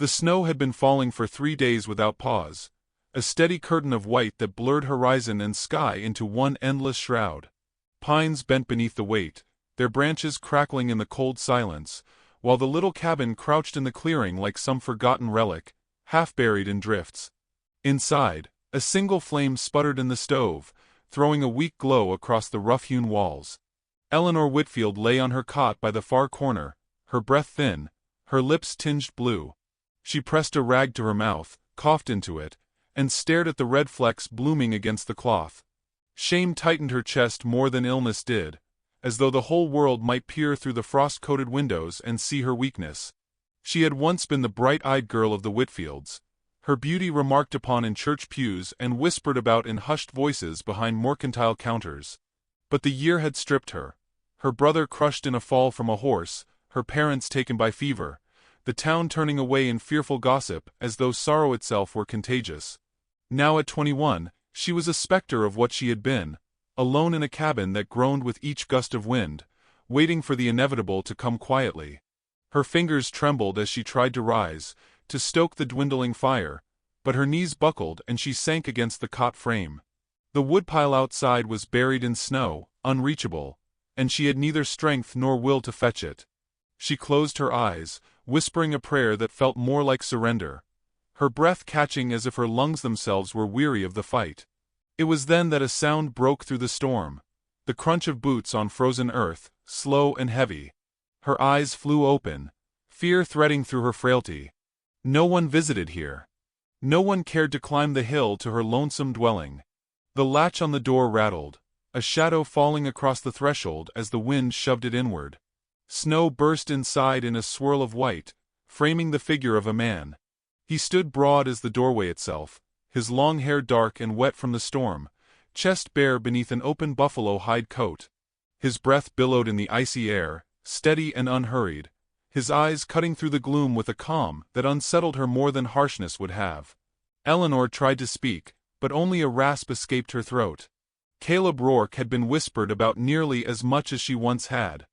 The snow had been falling for 3 days without pause, a steady curtain of white that blurred horizon and sky into one endless shroud. Pines bent beneath the weight, their branches crackling in the cold silence, while the little cabin crouched in the clearing like some forgotten relic, half buried in drifts. Inside, a single flame sputtered in the stove, throwing a weak glow across the rough-hewn walls. Eleanor Whitfield lay on her cot by the far corner, her breath thin, her lips tinged blue. She pressed a rag to her mouth, coughed into it, and stared at the red flecks blooming against the cloth. Shame tightened her chest more than illness did, as though the whole world might peer through the frost-coated windows and see her weakness. She had once been the bright-eyed girl of the Whitfields, her beauty remarked upon in church pews and whispered about in hushed voices behind mercantile counters. But the year had stripped her. Her brother crushed in a fall from a horse, her parents taken by fever, the town turning away in fearful gossip as though sorrow itself were contagious. Now at 21, she was a specter of what she had been, alone in a cabin that groaned with each gust of wind, waiting for the inevitable to come quietly. Her fingers trembled as she tried to rise, to stoke the dwindling fire, but her knees buckled and she sank against the cot frame. The woodpile outside was buried in snow, unreachable, and she had neither strength nor will to fetch it. She closed her eyes, whispering a prayer that felt more like surrender, her breath catching as if her lungs themselves were weary of the fight. It was then that a sound broke through the storm, the crunch of boots on frozen earth, slow and heavy. Her eyes flew open, fear threading through her frailty. No one visited here. No one cared to climb the hill to her lonesome dwelling. The latch on the door rattled, a shadow falling across the threshold as the wind shoved it inward. Snow burst inside in a swirl of white, framing the figure of a man. He stood broad as the doorway itself, his long hair dark and wet from the storm, chest bare beneath an open buffalo hide coat. His breath billowed in the icy air, steady and unhurried, his eyes cutting through the gloom with a calm that unsettled her more than harshness would have. Eleanor tried to speak, but only a rasp escaped her throat. Caleb Rourke had been whispered about nearly as much as she once had.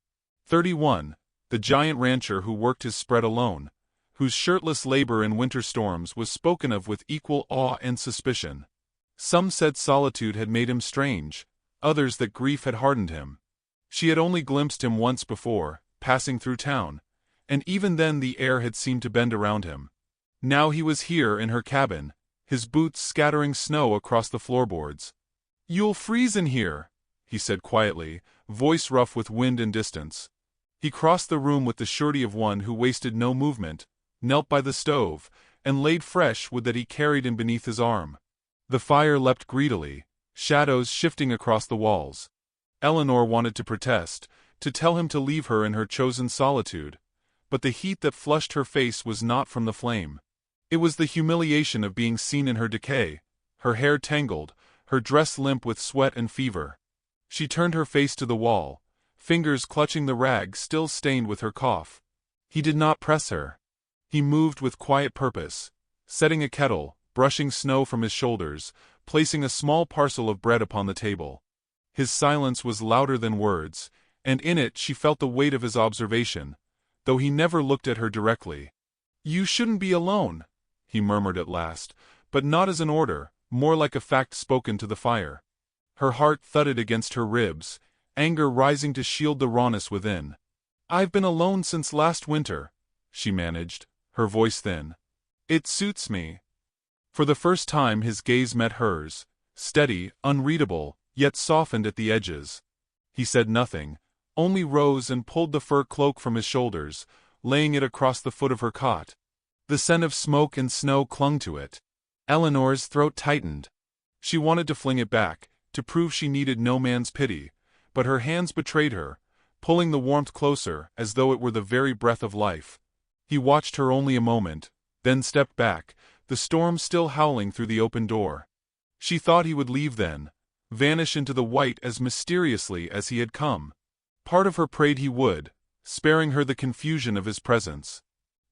31, the giant rancher who worked his spread alone, whose shirtless labor in winter storms was spoken of with equal awe and suspicion. Some said solitude had made him strange, others that grief had hardened him. She had only glimpsed him once before, passing through town, and even then the air had seemed to bend around him. Now he was here in her cabin, his boots scattering snow across the floorboards. "You'll freeze in here," he said quietly, voice rough with wind and distance. He crossed the room with the surety of one who wasted no movement, knelt by the stove, and laid fresh wood that he carried in beneath his arm. The fire leapt greedily, shadows shifting across the walls. Eleanor wanted to protest, to tell him to leave her in her chosen solitude, but the heat that flushed her face was not from the flame. It was the humiliation of being seen in her decay, her hair tangled, her dress limp with sweat and fever. She turned her face to the wall, fingers clutching the rag still stained with her cough. He did not press her. He moved with quiet purpose, setting a kettle, brushing snow from his shoulders, placing a small parcel of bread upon the table. His silence was louder than words, and in it she felt the weight of his observation, though he never looked at her directly. "You shouldn't be alone," he murmured at last, but not as an order, more like a fact spoken to the fire. Her heart thudded against her ribs, anger rising to shield the rawness within. "I've been alone since last winter," she managed, her voice thin. "It suits me." For the first time his gaze met hers, steady, unreadable, yet softened at the edges. He said nothing, only rose and pulled the fur cloak from his shoulders, laying it across the foot of her cot. The scent of smoke and snow clung to it. Eleanor's throat tightened. She wanted to fling it back, to prove she needed no man's pity, but her hands betrayed her, pulling the warmth closer as though it were the very breath of life. He watched her only a moment, then stepped back, the storm still howling through the open door. She thought he would leave then, vanish into the white as mysteriously as he had come. Part of her prayed he would, sparing her the confusion of his presence.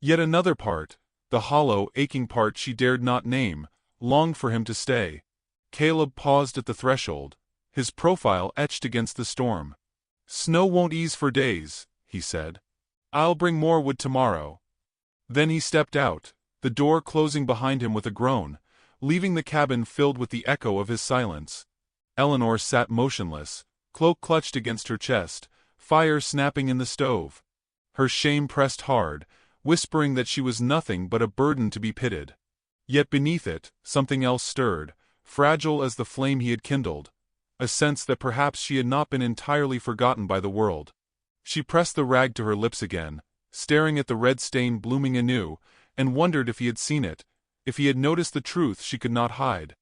Yet another part, the hollow, aching part she dared not name, longed for him to stay. Caleb paused at the threshold, his profile etched against the storm. "Snow won't ease for days," he said. "I'll bring more wood tomorrow." Then he stepped out, the door closing behind him with a groan, leaving the cabin filled with the echo of his silence. Eleanor sat motionless, cloak clutched against her chest, fire snapping in the stove. Her shame pressed hard, whispering that she was nothing but a burden to be pitied. Yet beneath it, something else stirred, fragile as the flame he had kindled, a sense that perhaps she had not been entirely forgotten by the world. She pressed the rag to her lips again, staring at the red stain blooming anew, and wondered if he had seen it, if he had noticed the truth she could not hide.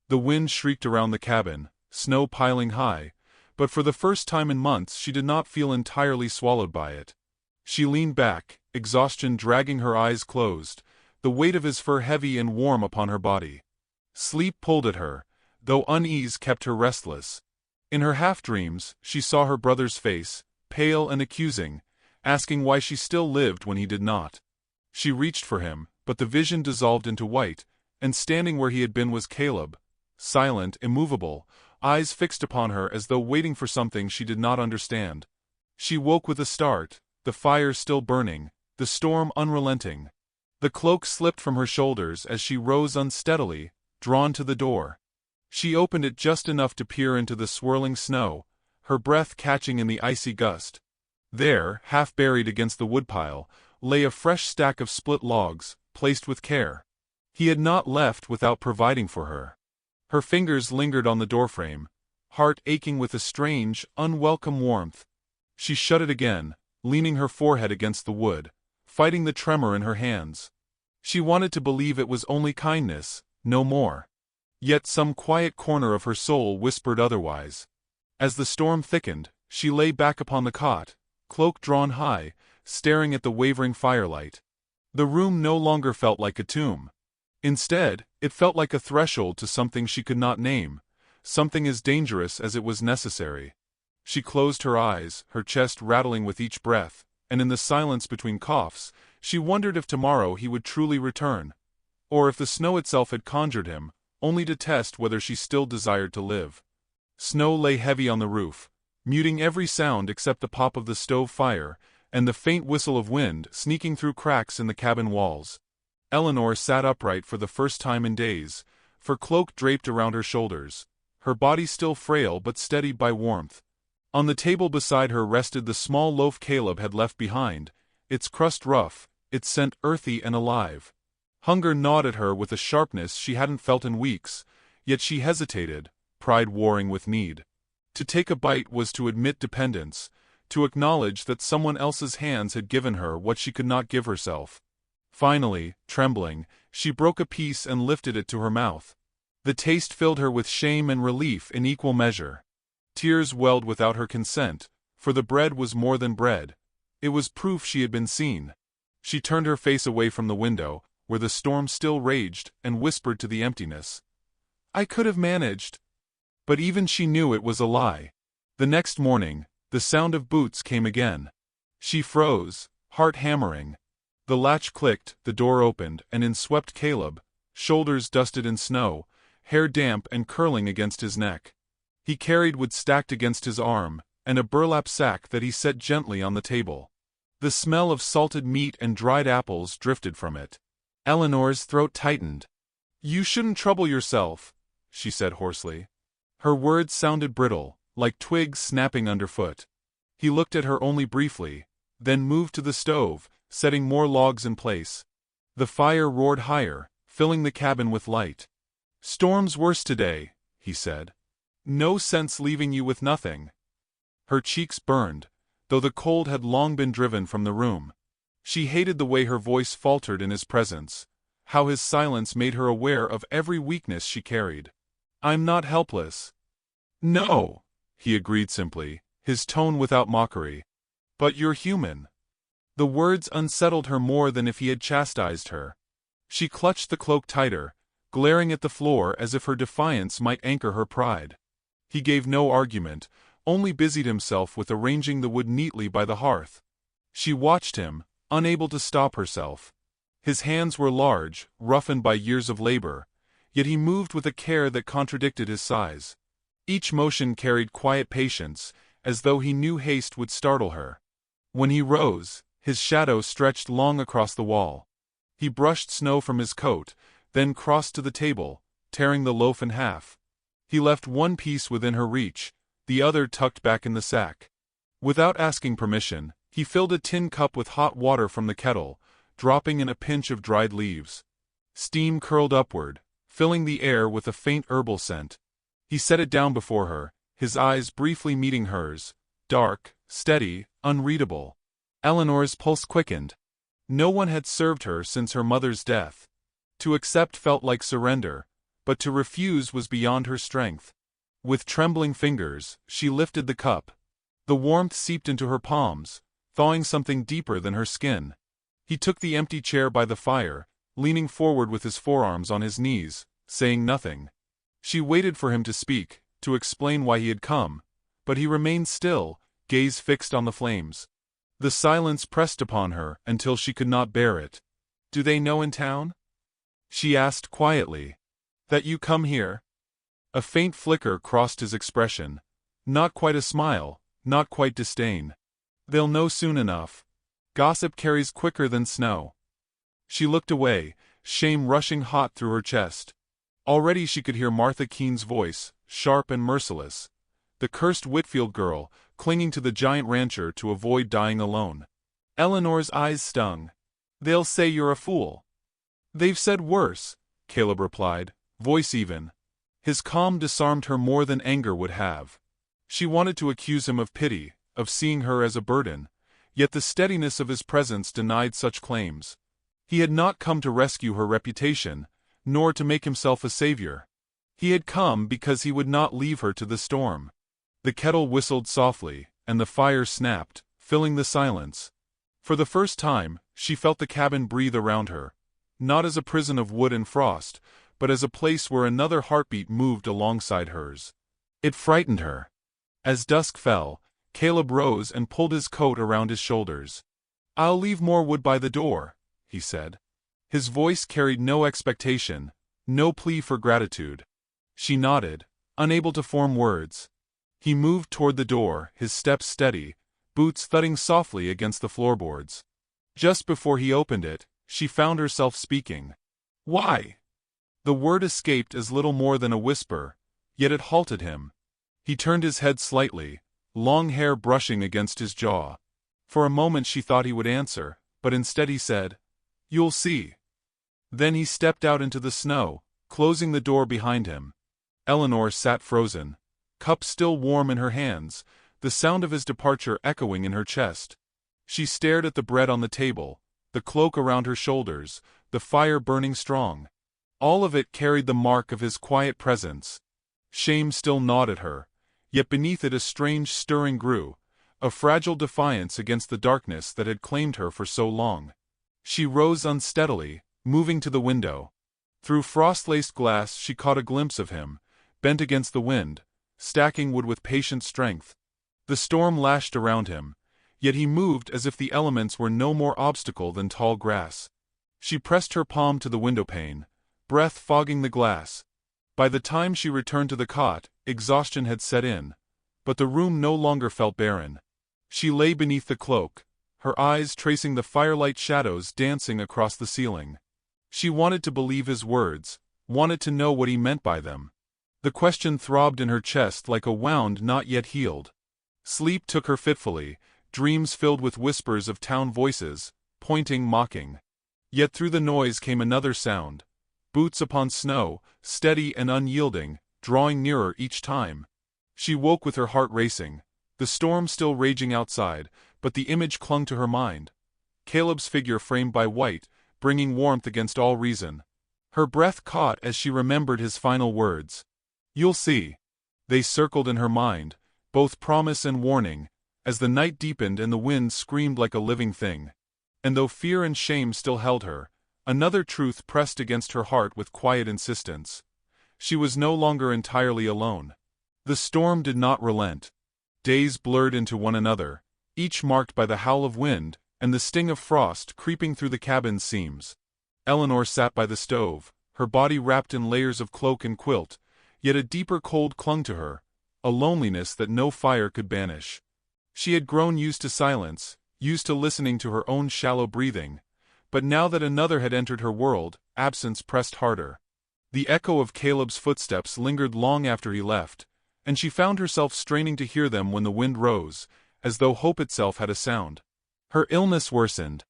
The wind shrieked around the cabin, snow piling high, but for the first time in months she did not feel entirely swallowed by it. She leaned back, exhaustion dragging her eyes closed, the weight of his fur heavy and warm upon her body. Sleep pulled at her, though unease kept her restless. In her half-dreams, she saw her brother's face, pale and accusing, asking why she still lived when he did not. She reached for him, but the vision dissolved into white, and standing where he had been was Caleb, silent, immovable, eyes fixed upon her as though waiting for something she did not understand. She woke with a start, the fire still burning, the storm unrelenting. The cloak slipped from her shoulders as she rose unsteadily, drawn to the door. She opened it just enough to peer into the swirling snow, her breath catching in the icy gust. There, half buried against the woodpile, lay a fresh stack of split logs, placed with care. He had not left without providing for her. Her fingers lingered on the doorframe, heart aching with a strange, unwelcome warmth. She shut it again, leaning her forehead against the wood, fighting the tremor in her hands. She wanted to believe it was only kindness, no more. Yet some quiet corner of her soul whispered otherwise. As the storm thickened, she lay back upon the cot, cloak drawn high, staring at the wavering firelight. The room no longer felt like a tomb. Instead, it felt like a threshold to something she could not name, something as dangerous as it was necessary. She closed her eyes, her chest rattling with each breath, and in the silence between coughs, she wondered if tomorrow he would truly return, or if the snow itself had conjured him, only to test whether she still desired to live. Snow lay heavy on the roof, muting every sound except the pop of the stove fire, and the faint whistle of wind sneaking through cracks in the cabin walls. Eleanor sat upright for the first time in days, her cloak draped around her shoulders, her body still frail but steadied by warmth. On the table beside her rested the small loaf Caleb had left behind, its crust rough, its scent earthy and alive. Hunger gnawed at her with a sharpness she hadn't felt in weeks, yet she hesitated, pride warring with need. To take a bite was to admit dependence, to acknowledge that someone else's hands had given her what she could not give herself. Finally, trembling, she broke a piece and lifted it to her mouth. The taste filled her with shame and relief in equal measure. Tears welled without her consent, for the bread was more than bread. It was proof she had been seen. She turned her face away from the window, where the storm still raged, and whispered to the emptiness. "I could have managed." But even she knew it was a lie. The next morning, the sound of boots came again. She froze, heart hammering. The latch clicked, the door opened, and in swept Caleb, shoulders dusted in snow, hair damp and curling against his neck. He carried wood stacked against his arm, and a burlap sack that he set gently on the table. The smell of salted meat and dried apples drifted from it. Eleanor's throat tightened. "You shouldn't trouble yourself," she said hoarsely. Her words sounded brittle, like twigs snapping underfoot. He looked at her only briefly, then moved to the stove, setting more logs in place. The fire roared higher, filling the cabin with light. "Storm's worse today," he said. "No sense leaving you with nothing." Her cheeks burned, though the cold had long been driven from the room. She hated the way her voice faltered in his presence, how his silence made her aware of every weakness she carried. "I'm not helpless." "No," he agreed simply, his tone without mockery. "But you're human." The words unsettled her more than if he had chastised her. She clutched the cloak tighter, glaring at the floor as if her defiance might anchor her pride. He gave no argument, only busied himself with arranging the wood neatly by the hearth. She watched him, unable to stop herself. His hands were large, roughened by years of labor, yet he moved with a care that contradicted his size. Each motion carried quiet patience, as though he knew haste would startle her. When he rose, his shadow stretched long across the wall. He brushed snow from his coat, then crossed to the table, tearing the loaf in half. He left one piece within her reach, the other tucked back in the sack. Without asking permission, he filled a tin cup with hot water from the kettle, dropping in a pinch of dried leaves. Steam curled upward, filling the air with a faint herbal scent. He set it down before her, his eyes briefly meeting hers, dark, steady, unreadable. Eleanor's pulse quickened. No one had served her since her mother's death. To accept felt like surrender, but to refuse was beyond her strength. With trembling fingers, she lifted the cup. The warmth seeped into her palms, thawing something deeper than her skin. He took the empty chair by the fire, leaning forward with his forearms on his knees, saying nothing. She waited for him to speak, to explain why he had come, but he remained still, gaze fixed on the flames. The silence pressed upon her until she could not bear it. "Do they know in town?" she asked quietly. "That you come here?" A faint flicker crossed his expression. Not quite a smile, not quite disdain. "They'll know soon enough. Gossip carries quicker than snow." She looked away, shame rushing hot through her chest. Already she could hear Martha Keene's voice, sharp and merciless. The cursed Whitfield girl, clinging to the giant rancher to avoid dying alone. Eleanor's eyes stung. "They'll say you're a fool." "They've said worse," Caleb replied, voice even. His calm disarmed her more than anger would have. She wanted to accuse him of pity, of seeing her as a burden, yet the steadiness of his presence denied such claims. He had not come to rescue her reputation, nor to make himself a savior. He had come because he would not leave her to the storm. The kettle whistled softly, and the fire snapped, filling the silence. For the first time, she felt the cabin breathe around her, not as a prison of wood and frost, but as a place where another heartbeat moved alongside hers. It frightened her. As dusk fell, Caleb rose and pulled his coat around his shoulders. "I'll leave more wood by the door," he said. His voice carried no expectation, no plea for gratitude. She nodded, unable to form words. He moved toward the door, his steps steady, boots thudding softly against the floorboards. Just before he opened it, she found herself speaking. "Why?" The word escaped as little more than a whisper, yet it halted him. He turned his head slightly, long hair brushing against his jaw. For a moment she thought he would answer, but instead he said, "You'll see." Then he stepped out into the snow, closing the door behind him. Eleanor sat frozen, cup still warm in her hands, the sound of his departure echoing in her chest. She stared at the bread on the table, the cloak around her shoulders, the fire burning strong. All of it carried the mark of his quiet presence. Shame still gnawed at her, yet beneath it a strange stirring grew, a fragile defiance against the darkness that had claimed her for so long. She rose unsteadily, moving to the window. Through frost-laced glass she caught a glimpse of him, bent against the wind, stacking wood with patient strength. The storm lashed around him, yet he moved as if the elements were no more obstacle than tall grass. She pressed her palm to the windowpane, breath fogging the glass. By the time she returned to the cot, exhaustion had set in, but the room no longer felt barren. She lay beneath the cloak, her eyes tracing the firelight shadows dancing across the ceiling. She wanted to believe his words, wanted to know what he meant by them. The question throbbed in her chest like a wound not yet healed. Sleep took her fitfully, dreams filled with whispers of town voices, pointing, mocking. Yet through the noise came another sound. Boots upon snow, steady and unyielding, drawing nearer each time. She woke with her heart racing, the storm still raging outside, but the image clung to her mind. Caleb's figure framed by white, bringing warmth against all reason. Her breath caught as she remembered his final words. "You'll see." They circled in her mind, both promise and warning, as the night deepened and the wind screamed like a living thing. And though fear and shame still held her, another truth pressed against her heart with quiet insistence. She was no longer entirely alone. The storm did not relent. Days blurred into one another, each marked by the howl of wind and the sting of frost creeping through the cabin's seams. Eleanor sat by the stove, her body wrapped in layers of cloak and quilt, yet a deeper cold clung to her, a loneliness that no fire could banish. She had grown used to silence, used to listening to her own shallow breathing, But now that another had entered her world, absence pressed harder. The echo of Caleb's footsteps lingered long after he left, and she found herself straining to hear them when the wind rose, as though hope itself had a sound. Her illness worsened.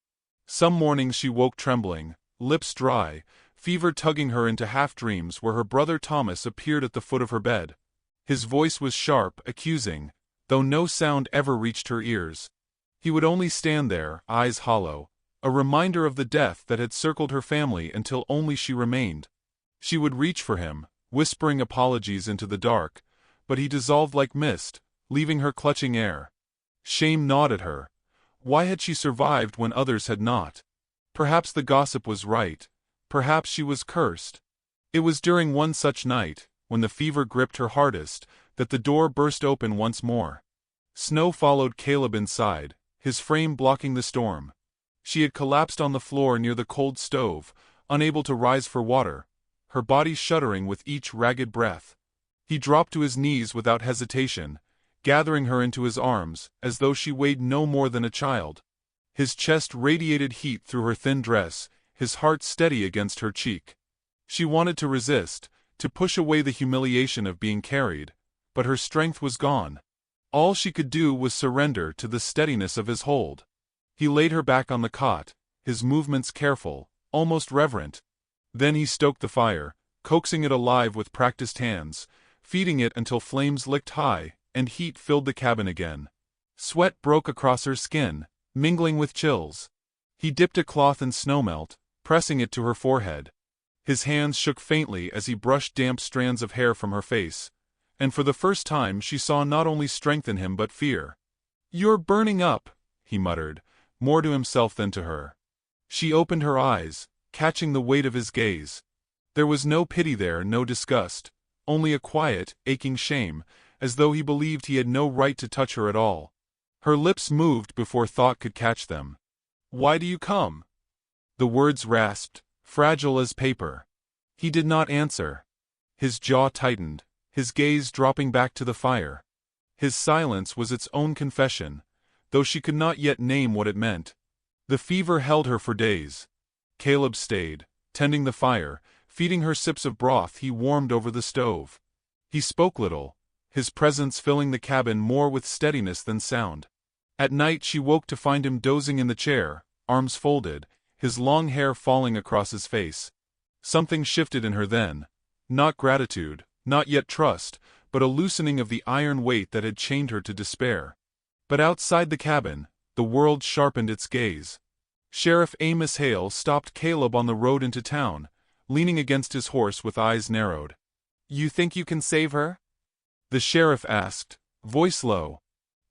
Some mornings she woke trembling, lips dry, fever tugging her into half-dreams where her brother Thomas appeared at the foot of her bed. His voice was sharp, accusing, though no sound ever reached her ears. He would only stand there, eyes hollow, a reminder of the death that had circled her family until only she remained. She would reach for him, whispering apologies into the dark, but he dissolved like mist, leaving her clutching air. Shame gnawed at her. Why had she survived when others had not? Perhaps the gossip was right. Perhaps she was cursed. It was during one such night, when the fever gripped her hardest, that the door burst open once more. Snow followed Caleb inside, his frame blocking the storm. She had collapsed on the floor near the cold stove, unable to rise for water, her body shuddering with each ragged breath. He dropped to his knees without hesitation, gathering her into his arms, as though she weighed no more than a child. His chest radiated heat through her thin dress, his heart steady against her cheek. She wanted to resist, to push away the humiliation of being carried, but her strength was gone. All she could do was surrender to the steadiness of his hold. He laid her back on the cot, his movements careful, almost reverent. Then he stoked the fire, coaxing it alive with practiced hands, feeding it until flames licked high, and heat filled the cabin again. Sweat broke across her skin, mingling with chills. He dipped a cloth in snowmelt, pressing it to her forehead. His hands shook faintly as he brushed damp strands of hair from her face, and for the first time she saw not only strength in him but fear. "You're burning up," he muttered, more to himself than to her. She opened her eyes, catching the weight of his gaze. There was no pity there, no disgust, only a quiet, aching shame, as though he believed he had no right to touch her at all. Her lips moved before thought could catch them. "Why do you come?" The words rasped, fragile as paper. He did not answer. His jaw tightened, his gaze dropping back to the fire. His silence was its own confession, though she could not yet name what it meant. The fever held her for days. Caleb stayed, tending the fire, feeding her sips of broth he warmed over the stove. He spoke little, his presence filling the cabin more with steadiness than sound. At night she woke to find him dozing in the chair, arms folded, his long hair falling across his face. Something shifted in her then. Not gratitude, not yet trust, but a loosening of the iron weight that had chained her to despair. But outside the cabin, the world sharpened its gaze. Sheriff Amos Hale stopped Caleb on the road into town, leaning against his horse with eyes narrowed. "You think you can save her?" The sheriff asked, voice low.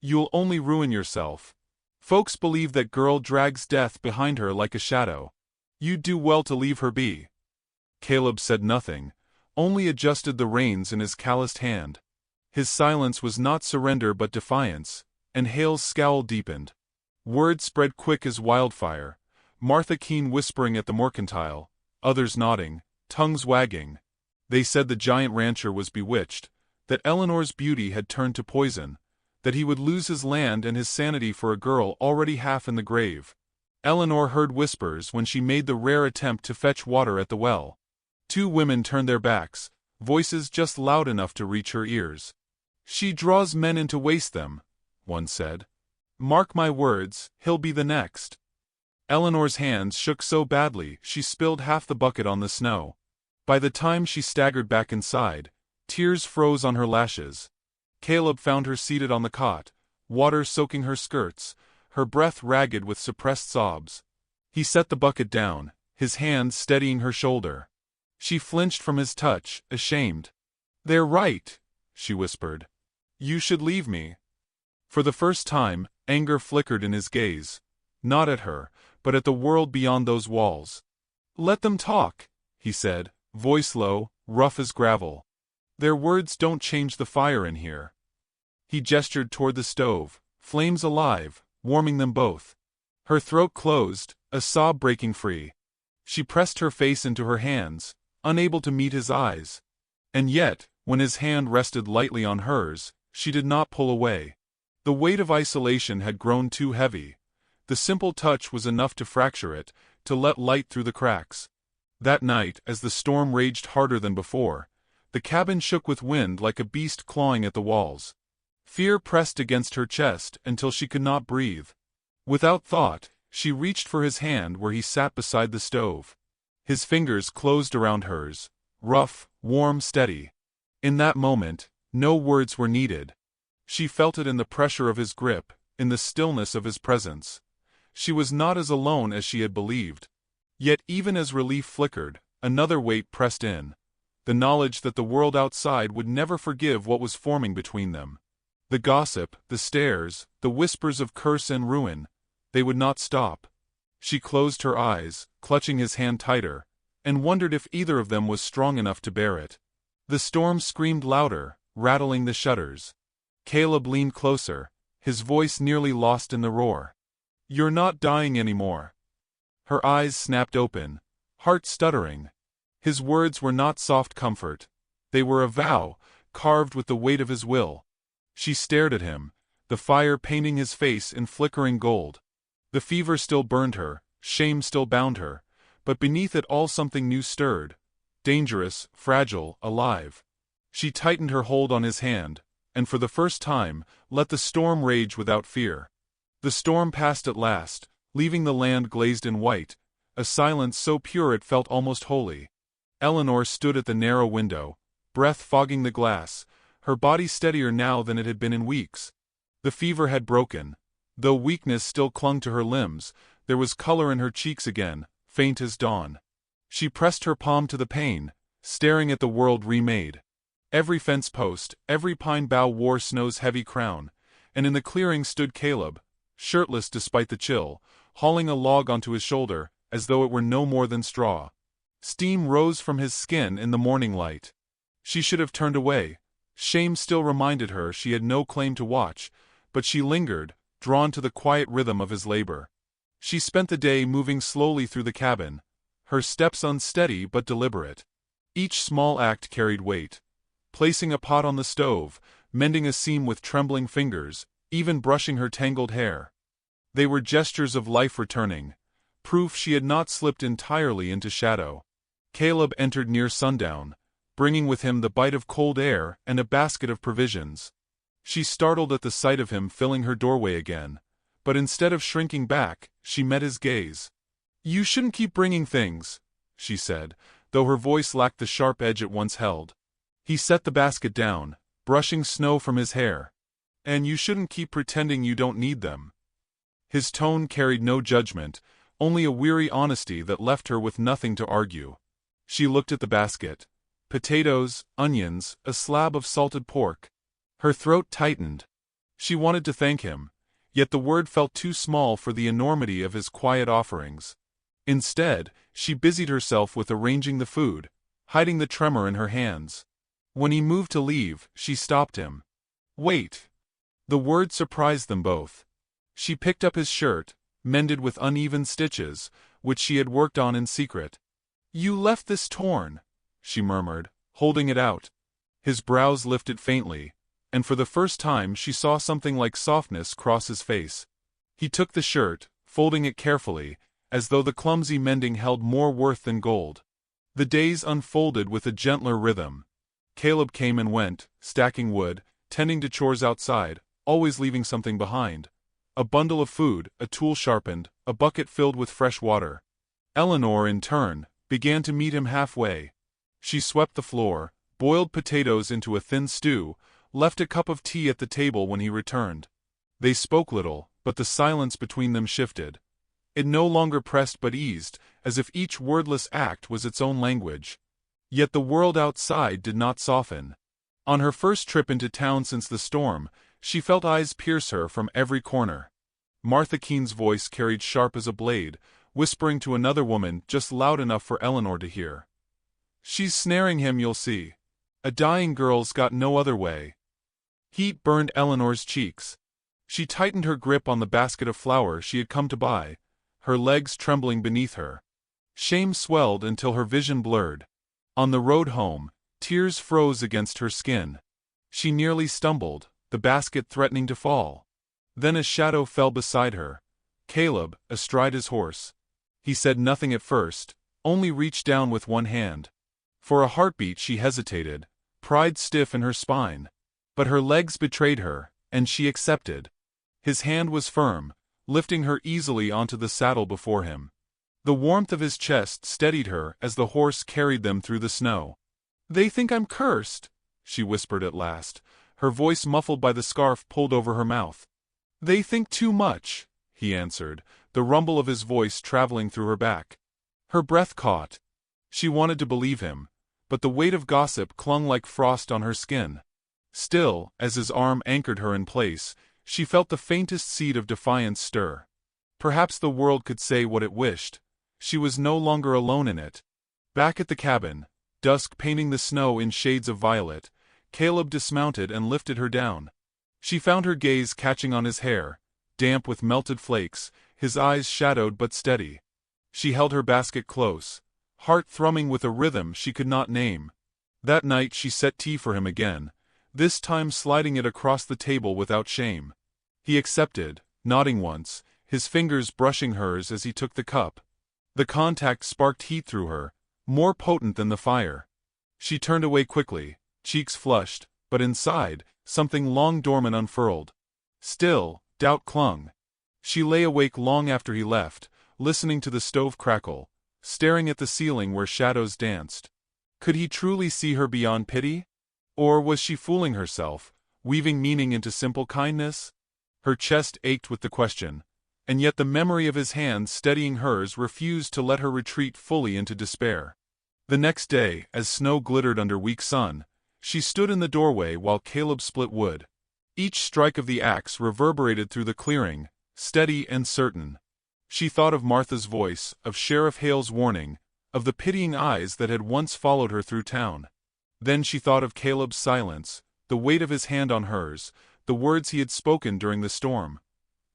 "You'll only ruin yourself. Folks believe that girl drags death behind her like a shadow. You'd do well to leave her be." Caleb said nothing, only adjusted the reins in his calloused hand. His silence was not surrender but defiance, and Hale's scowl deepened. Word spread quick as wildfire, Martha Keene whispering at the mercantile, others nodding, tongues wagging. They said the giant rancher was bewitched, that Eleanor's beauty had turned to poison, that he would lose his land and his sanity for a girl already half in the grave. Eleanor heard whispers when she made the rare attempt to fetch water at the well. Two women turned their backs, voices just loud enough to reach her ears. "She draws men in to waste them," one said. "Mark my words, he'll be the next." Eleanor's hands shook so badly she spilled half the bucket on the snow. By the time she staggered back inside, tears froze on her lashes. Caleb found her seated on the cot, water soaking her skirts, her breath ragged with suppressed sobs. He set the bucket down, his hand steadying her shoulder. She flinched from his touch, ashamed. "They're right," she whispered. "You should leave me." For the first time, anger flickered in his gaze, not at her, but at the world beyond those walls. "Let them talk," he said, voice low, rough as gravel. "Their words don't change the fire in here." He gestured toward the stove, flames alive, warming them both. Her throat closed, a sob breaking free. She pressed her face into her hands, unable to meet his eyes. And yet, when his hand rested lightly on hers, she did not pull away. The weight of isolation had grown too heavy. The simple touch was enough to fracture it, to let light through the cracks. That night, as the storm raged harder than before, the cabin shook with wind like a beast clawing at the walls. Fear pressed against her chest until she could not breathe. Without thought, she reached for his hand where he sat beside the stove. His fingers closed around hers, rough, warm, steady. In that moment, no words were needed. She felt it in the pressure of his grip, in the stillness of his presence. She was not as alone as she had believed. Yet even as relief flickered, another weight pressed in. The knowledge that the world outside would never forgive what was forming between them. The gossip, the stares, the whispers of curse and ruin, they would not stop. She closed her eyes, clutching his hand tighter, and wondered if either of them was strong enough to bear it. The storm screamed louder, rattling the shutters. Caleb leaned closer, his voice nearly lost in the roar. "You're not dying anymore." Her eyes snapped open, heart stuttering. His words were not soft comfort. They were a vow, carved with the weight of his will. She stared at him, the fire painting his face in flickering gold. The fever still burned her, shame still bound her, but beneath it all something new stirred. Dangerous, fragile, alive. She tightened her hold on his hand, and for the first time, let the storm rage without fear. The storm passed at last, leaving the land glazed in white, a silence so pure it felt almost holy. Eleanor stood at the narrow window, breath fogging the glass, her body steadier now than it had been in weeks. The fever had broken. Though weakness still clung to her limbs, there was color in her cheeks again, faint as dawn. She pressed her palm to the pane, staring at the world remade. Every fence post, every pine bough wore snow's heavy crown, and in the clearing stood Caleb, shirtless despite the chill, hauling a log onto his shoulder, as though it were no more than straw. Steam rose from his skin in the morning light. She should have turned away. Shame still reminded her she had no claim to watch, but she lingered, drawn to the quiet rhythm of his labor. She spent the day moving slowly through the cabin, her steps unsteady but deliberate. Each small act carried weight. Placing a pot on the stove, mending a seam with trembling fingers, even brushing her tangled hair. They were gestures of life returning, proof she had not slipped entirely into shadow. Caleb entered near sundown, bringing with him the bite of cold air and a basket of provisions. She startled at the sight of him filling her doorway again, but instead of shrinking back, she met his gaze. "You shouldn't keep bringing things," she said, though her voice lacked the sharp edge it once held. He set the basket down, brushing snow from his hair. "And you shouldn't keep pretending you don't need them." His tone carried no judgment, only a weary honesty that left her with nothing to argue. She looked at the basket. Potatoes, onions, a slab of salted pork. Her throat tightened. She wanted to thank him, yet the word felt too small for the enormity of his quiet offerings. Instead, she busied herself with arranging the food, hiding the tremor in her hands. When he moved to leave, she stopped him. "Wait." The word surprised them both. She picked up his shirt, mended with uneven stitches, which she had worked on in secret. "You left this torn," she murmured, holding it out. His brows lifted faintly, and for the first time she saw something like softness cross his face. He took the shirt, folding it carefully, as though the clumsy mending held more worth than gold. The days unfolded with a gentler rhythm. Caleb came and went, stacking wood, tending to chores outside, always leaving something behind. A bundle of food, a tool sharpened, a bucket filled with fresh water. Eleanor, in turn, began to meet him halfway. She swept the floor, boiled potatoes into a thin stew, left a cup of tea at the table when he returned. They spoke little, but the silence between them shifted. It no longer pressed but eased, as if each wordless act was its own language. Yet the world outside did not soften. On her first trip into town since the storm, she felt eyes pierce her from every corner. Martha Keene's voice carried sharp as a blade, whispering to another woman just loud enough for Eleanor to hear. "She's snaring him, you'll see. A dying girl's got no other way." Heat burned Eleanor's cheeks. She tightened her grip on the basket of flour she had come to buy, her legs trembling beneath her. Shame swelled until her vision blurred. On the road home, tears froze against her skin. She nearly stumbled, the basket threatening to fall. Then a shadow fell beside her. Caleb, astride his horse. He said nothing at first, only reached down with one hand. For a heartbeat she hesitated, pride stiff in her spine. But her legs betrayed her, and she accepted. His hand was firm, lifting her easily onto the saddle before him. The warmth of his chest steadied her as the horse carried them through the snow. "They think I'm cursed," she whispered at last, her voice muffled by the scarf pulled over her mouth. "They think too much," he answered, the rumble of his voice traveling through her back. Her breath caught. She wanted to believe him, but the weight of gossip clung like frost on her skin. Still, as his arm anchored her in place, she felt the faintest seed of defiance stir. Perhaps the world could say what it wished. She was no longer alone in it. Back at the cabin, dusk painting the snow in shades of violet, Caleb dismounted and lifted her down. She found her gaze catching on his hair, damp with melted flakes, his eyes shadowed but steady. She held her basket close, heart thrumming with a rhythm she could not name. That night she set tea for him again, this time sliding it across the table without shame. He accepted, nodding once, his fingers brushing hers as he took the cup. The contact sparked heat through her, more potent than the fire. She turned away quickly, cheeks flushed, but inside, something long dormant unfurled. Still, doubt clung. She lay awake long after he left, listening to the stove crackle, staring at the ceiling where shadows danced. Could he truly see her beyond pity? Or was she fooling herself, weaving meaning into simple kindness? Her chest ached with the question, and yet the memory of his hand steadying hers refused to let her retreat fully into despair. The next day, as snow glittered under weak sun, she stood in the doorway while Caleb split wood. Each strike of the axe reverberated through the clearing, steady and certain. She thought of Martha's voice, of Sheriff Hale's warning, of the pitying eyes that had once followed her through town. Then she thought of Caleb's silence, the weight of his hand on hers, the words he had spoken during the storm.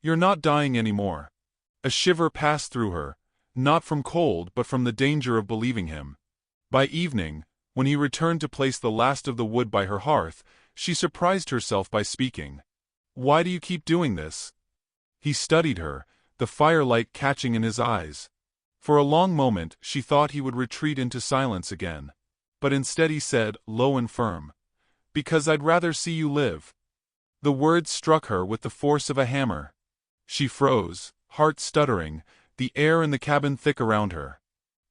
"You're not dying anymore." A shiver passed through her, not from cold but from the danger of believing him. By evening, when he returned to place the last of the wood by her hearth, she surprised herself by speaking. "Why do you keep doing this?" He studied her, the firelight catching in his eyes. For a long moment she thought he would retreat into silence again. But instead he said, low and firm, "Because I'd rather see you live." The words struck her with the force of a hammer. She froze, heart stuttering, the air in the cabin thick around her.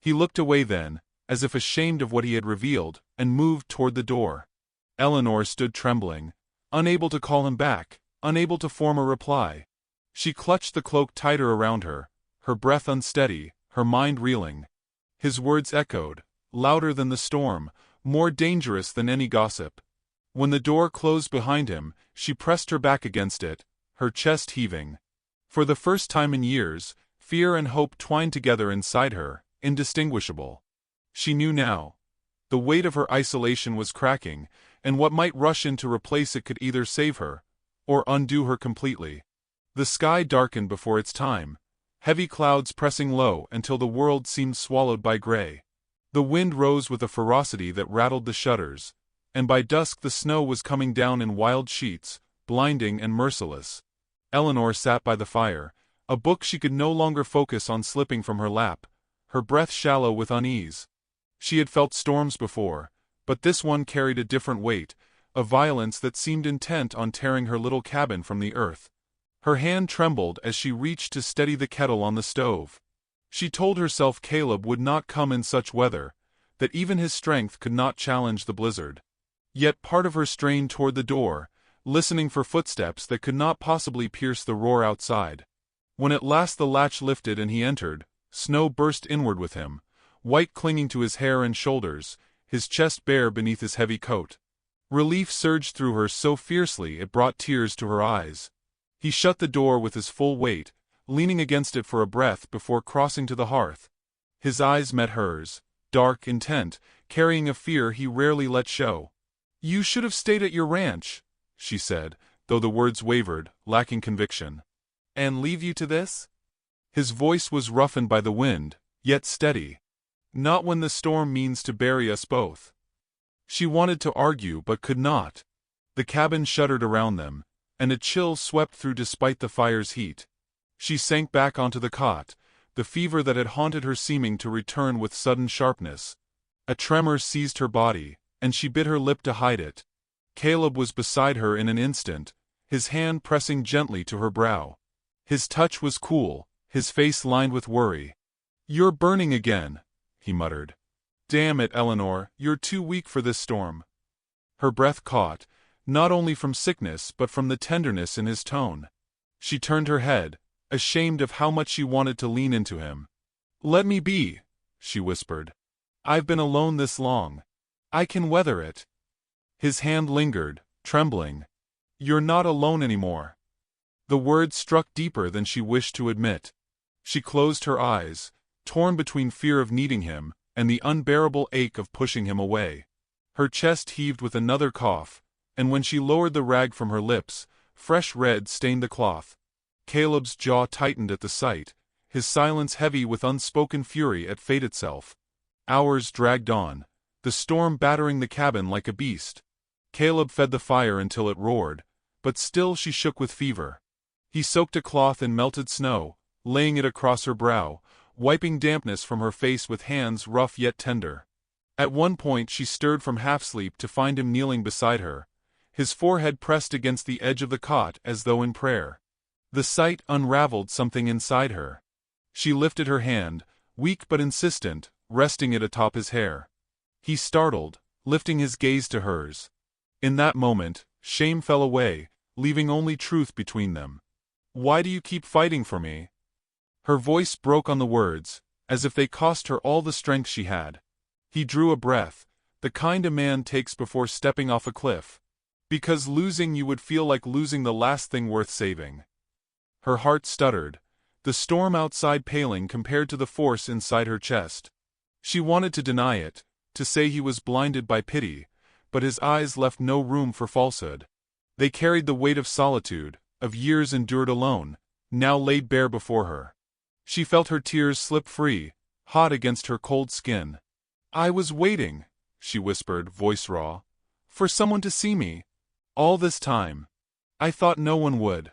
He looked away then, as if ashamed of what he had revealed, and moved toward the door. Eleanor stood trembling, unable to call him back, unable to form a reply. She clutched the cloak tighter around her breath unsteady, her mind reeling. His words echoed, louder than the storm, more dangerous than any gossip. When the door closed behind him, she pressed her back against it, her chest heaving. For the first time in years, fear and hope twined together inside her, indistinguishable. She knew now. The weight of her isolation was cracking, and what might rush in to replace it could either save her, or undo her completely. The sky darkened before its time, heavy clouds pressing low until the world seemed swallowed by gray. The wind rose with a ferocity that rattled the shutters, and by dusk the snow was coming down in wild sheets, blinding and merciless. Eleanor sat by the fire, a book she could no longer focus on slipping from her lap, her breath shallow with unease. She had felt storms before, but this one carried a different weight, a violence that seemed intent on tearing her little cabin from the earth. Her hand trembled as she reached to steady the kettle on the stove. She told herself Caleb would not come in such weather, that even his strength could not challenge the blizzard. Yet part of her strained toward the door, listening for footsteps that could not possibly pierce the roar outside. When at last the latch lifted and he entered, snow burst inward with him, white clinging to his hair and shoulders, his chest bare beneath his heavy coat. Relief surged through her so fiercely it brought tears to her eyes. He shut the door with his full weight, leaning against it for a breath before crossing to the hearth. His eyes met hers, dark, intent, carrying a fear he rarely let show. "You should have stayed at your ranch," she said, though the words wavered, lacking conviction. "And leave you to this?" His voice was roughened by the wind, yet steady. "Not when the storm means to bury us both." She wanted to argue but could not. The cabin shuddered around them, and a chill swept through despite the fire's heat. She sank back onto the cot, the fever that had haunted her seeming to return with sudden sharpness. A tremor seized her body, and she bit her lip to hide it. Caleb was beside her in an instant, his hand pressing gently to her brow. His touch was cool, his face lined with worry. "You're burning again," he muttered. "Damn it, Eleanor, you're too weak for this storm." Her breath caught, not only from sickness but from the tenderness in his tone. She turned her head, ashamed of how much she wanted to lean into him. "Let me be," she whispered. "I've been alone this long. I can weather it." His hand lingered, trembling. "You're not alone anymore." The words struck deeper than she wished to admit. She closed her eyes, torn between fear of needing him and the unbearable ache of pushing him away. Her chest heaved with another cough, and when she lowered the rag from her lips, fresh red stained the cloth. Caleb's jaw tightened at the sight, his silence heavy with unspoken fury at fate itself. Hours dragged on, the storm battering the cabin like a beast. Caleb fed the fire until it roared, but still she shook with fever. He soaked a cloth in melted snow, laying it across her brow, wiping dampness from her face with hands rough yet tender. At one point she stirred from half-sleep to find him kneeling beside her, his forehead pressed against the edge of the cot as though in prayer. The sight unraveled something inside her. She lifted her hand, weak but insistent, resting it atop his hair. He startled, lifting his gaze to hers. In that moment, shame fell away, leaving only truth between them. "Why do you keep fighting for me?" Her voice broke on the words, as if they cost her all the strength she had. He drew a breath, the kind a man takes before stepping off a cliff. "Because losing you would feel like losing the last thing worth saving." Her heart stuttered, the storm outside paling compared to the force inside her chest. She wanted to deny it, to say he was blinded by pity, but his eyes left no room for falsehood. They carried the weight of solitude, of years endured alone, now laid bare before her. She felt her tears slip free, hot against her cold skin. "I was waiting," she whispered, voice raw, "for someone to see me. All this time. I thought no one would."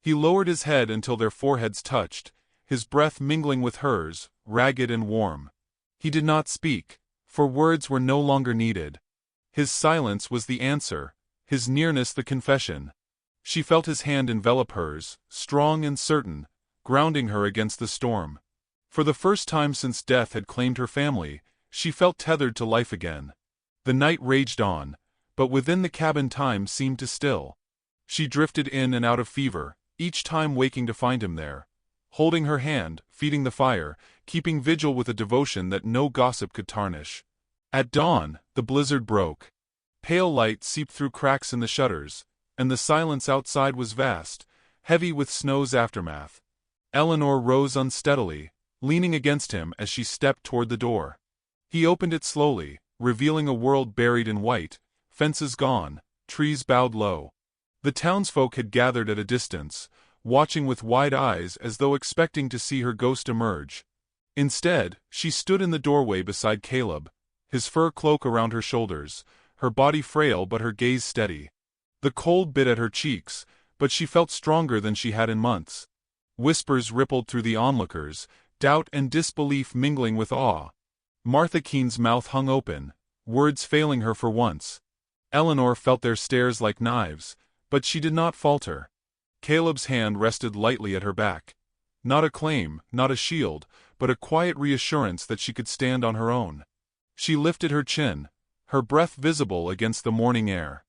He lowered his head until their foreheads touched, his breath mingling with hers, ragged and warm. He did not speak, for words were no longer needed. His silence was the answer, his nearness the confession. She felt his hand envelop hers, strong and certain, grounding her against the storm. For the first time since death had claimed her family, she felt tethered to life again. The night raged on, but within the cabin time seemed to still. She drifted in and out of fever, each time waking to find him there, holding her hand, feeding the fire, keeping vigil with a devotion that no gossip could tarnish. At dawn, the blizzard broke. Pale light seeped through cracks in the shutters, and the silence outside was vast, heavy with snow's aftermath. Eleanor rose unsteadily, leaning against him as she stepped toward the door. He opened it slowly, revealing a world buried in white, fences gone, trees bowed low. The townsfolk had gathered at a distance, watching with wide eyes as though expecting to see her ghost emerge. Instead, she stood in the doorway beside Caleb, his fur cloak around her shoulders, her body frail but her gaze steady. The cold bit at her cheeks, but she felt stronger than she had in months. Whispers rippled through the onlookers, doubt and disbelief mingling with awe. Martha Keene's mouth hung open, words failing her for once. Eleanor felt their stares like knives, but she did not falter. Caleb's hand rested lightly at her back. Not a claim, not a shield, but a quiet reassurance that she could stand on her own. She lifted her chin, her breath visible against the morning air.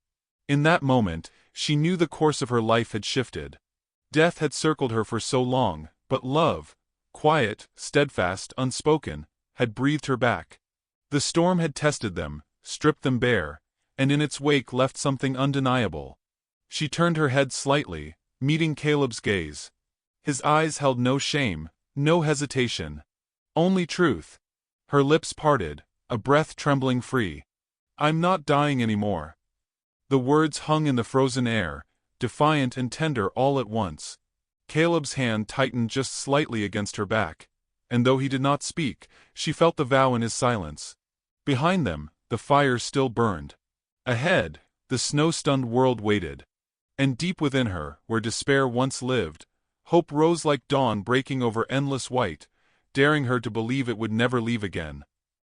In that moment, she knew the course of her life had shifted. Death had circled her for so long, but love, quiet, steadfast, unspoken, had breathed her back. The storm had tested them, stripped them bare, and in its wake left something undeniable. She turned her head slightly, meeting Caleb's gaze. His eyes held no shame, no hesitation. Only truth. Her lips parted, a breath trembling free. "I'm not dying anymore." The words hung in the frozen air, defiant and tender all at once. Caleb's hand tightened just slightly against her back, and though he did not speak, she felt the vow in his silence. Behind them, the fire still burned. Ahead, the snow-stunned world waited. And deep within her, where despair once lived, Hope rose like dawn breaking over endless white, daring her to believe it would never leave again.